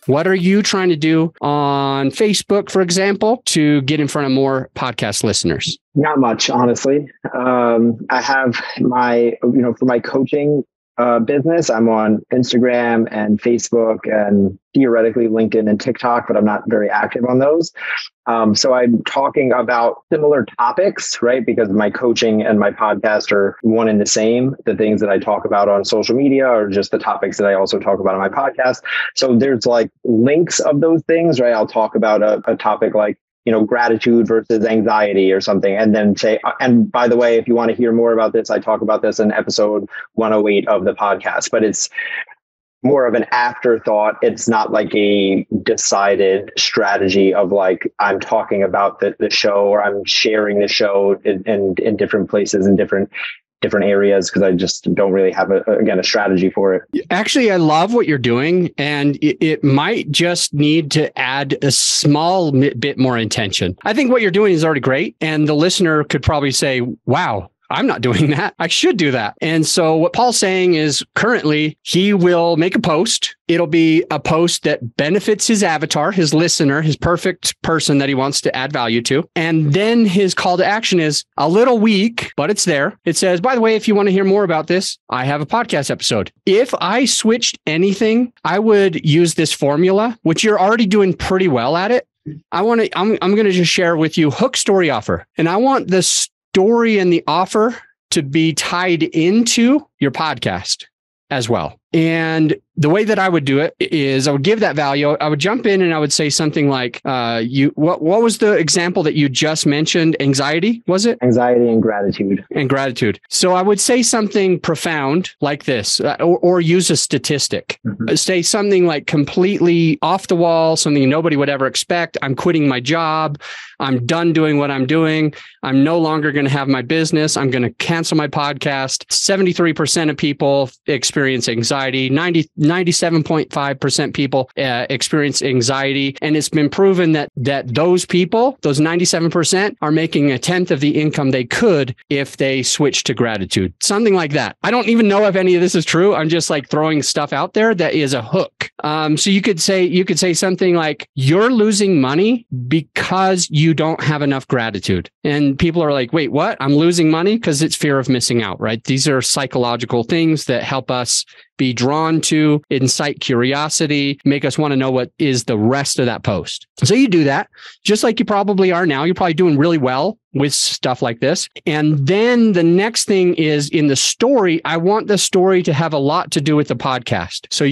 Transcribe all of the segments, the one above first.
What are you trying to do on Facebook, for example, to get in front of more podcast listeners? Not much, honestly. I have my, for my coaching business, I'm on Instagram and Facebook and theoretically LinkedIn and TikTok, but I'm not very active on those. So I'm talking about similar topics, right? Because my coaching and my podcast are one and the same. The things that I talk about on social media are just the topics that I also talk about on my podcast. So there's like links of those things, right? I'll talk about a topic like, gratitude versus anxiety or something. And then say, and by the way, if you want to hear more about this, I talk about this in episode 108 of the podcast, but it's more of an afterthought. It's not like a decided strategy of like, I'm talking about the show or I'm sharing the show in different places and different areas, because I just don't really have a strategy for it. Actually, I love what you're doing, and it might just need to add a small bit more intention. I think what you're doing is already great, and the listener could probably say, wow, I'm not doing that. I should do that. And so what Paul's saying is currently he will make a post. It'll be a post that benefits his avatar, his listener, his perfect person that he wants to add value to. And then his call to action is a little weak, but it's there. It says, by the way, if you want to hear more about this, I have a podcast episode. If I switched anything, I would use this formula, which you're already doing pretty well at it. I'm going to just share with you hook, story, offer. And I want the story and the offer to be tied into your podcast as well. And the way that I would do it is I would give that value. I would jump in and I would say something like, what was the example that you just mentioned? Anxiety, was it? Anxiety and gratitude. And gratitude. So I would say something profound like this, or use a statistic. Mm-hmm. Say something like completely off the wall, something nobody would ever expect. I'm quitting my job. I'm done doing what I'm doing. I'm no longer going to have my business. I'm going to cancel my podcast. 73% of people experience anxiety. 97.5% people experience anxiety. And it's been proven that those people, those 97%, are making a tenth of the income they could if they switch to gratitude. Something like that. I don't even know if any of this is true. I'm just like throwing stuff out there that is a hook. So you could say something like, you're losing money because you don't have enough gratitude. And people are like, wait, what? I'm losing money? Because it's fear of missing out, right? These are psychological things that help us be drawn to, incite curiosity, make us want to know what is the rest of that post. So you do that just like you probably are now. You're probably doing really well with stuff like this. And then the next thing is in the story, I want the story to have a lot to do with the podcast. So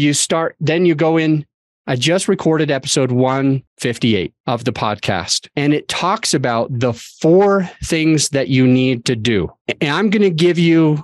then you go in. I just recorded episode 158 of the podcast, and it talks about the 4 things that you need to do. And I'm going to give you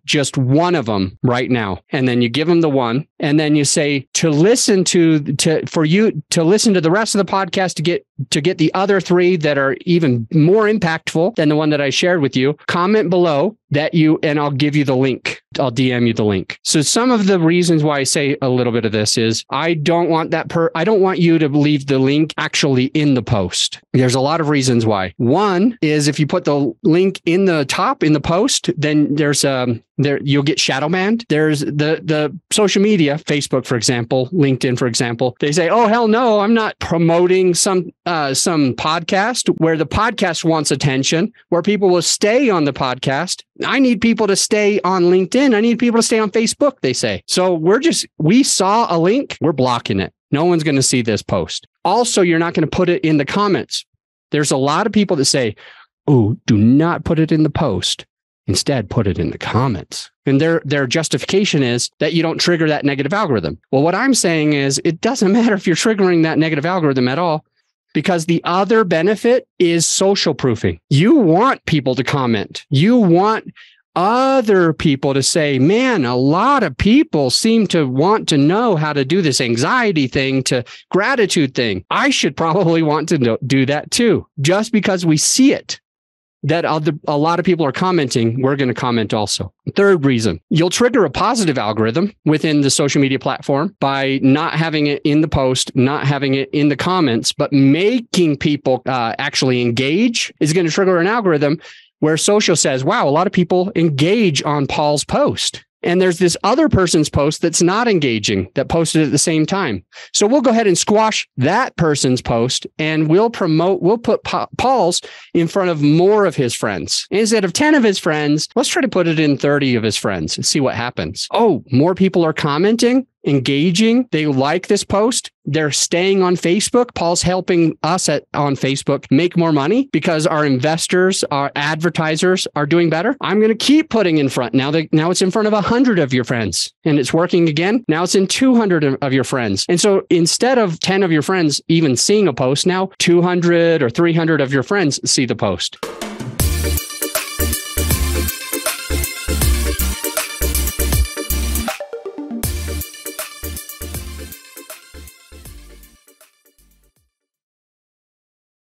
just one of them right now. And then you give them the one, and then you say for you to listen to the rest of the podcast to get the other 3 that are even more impactful than the one that I shared with you. Comment below and I'll give you the link. I'll DM you the link. So some of the reasons why I say a little bit of this is I don't want you to leave the link actually in the post. There's a lot of reasons why. One is if you put the link in the top in the post, then you'll get shadow banned. There's the social media, Facebook, for example, LinkedIn, for example. They say, oh, hell no, I'm not promoting some podcast where the podcast wants attention, where people will stay on the podcast. I need people to stay on LinkedIn. I need people to stay on Facebook, they say. So we saw a link, we're blocking it. No one's going to see this post. Also, you're not going to put it in the comments. There's a lot of people that say, oh, do not put it in the post. Instead, put it in the comments. And their justification is that you don't trigger that negative algorithm. Well, what I'm saying is it doesn't matter if you're triggering that negative algorithm at all, because the other benefit is social proofing. You want people to comment. You want other people to say, man, a lot of people seem to want to know how to do this anxiety thing to gratitude thing. I should probably want to do that too, just because we see it. that a lot of people are commenting, we're going to comment also. Third reason, you'll trigger a positive algorithm within the social media platform by not having it in the post, not having it in the comments, but making people actually engage is going to trigger an algorithm where social says, wow, a lot of people engage on Paul's post. And there's this other person's post that's not engaging that posted at the same time. So we'll go ahead and squash that person's post and we'll put Paul's in front of more of his friends. Instead of 10 of his friends, let's try to put it in 30 of his friends and see what happens. Oh, more people are commenting, engaging. They like this post. They're staying on Facebook. Paul's helping us on Facebook make more money because our investors, our advertisers are doing better. I'm going to keep putting in front. Now it's in front of 100 of your friends and it's working again. Now it's in 200 of your friends. And so instead of 10 of your friends even seeing a post, now 200 or 300 of your friends see the post.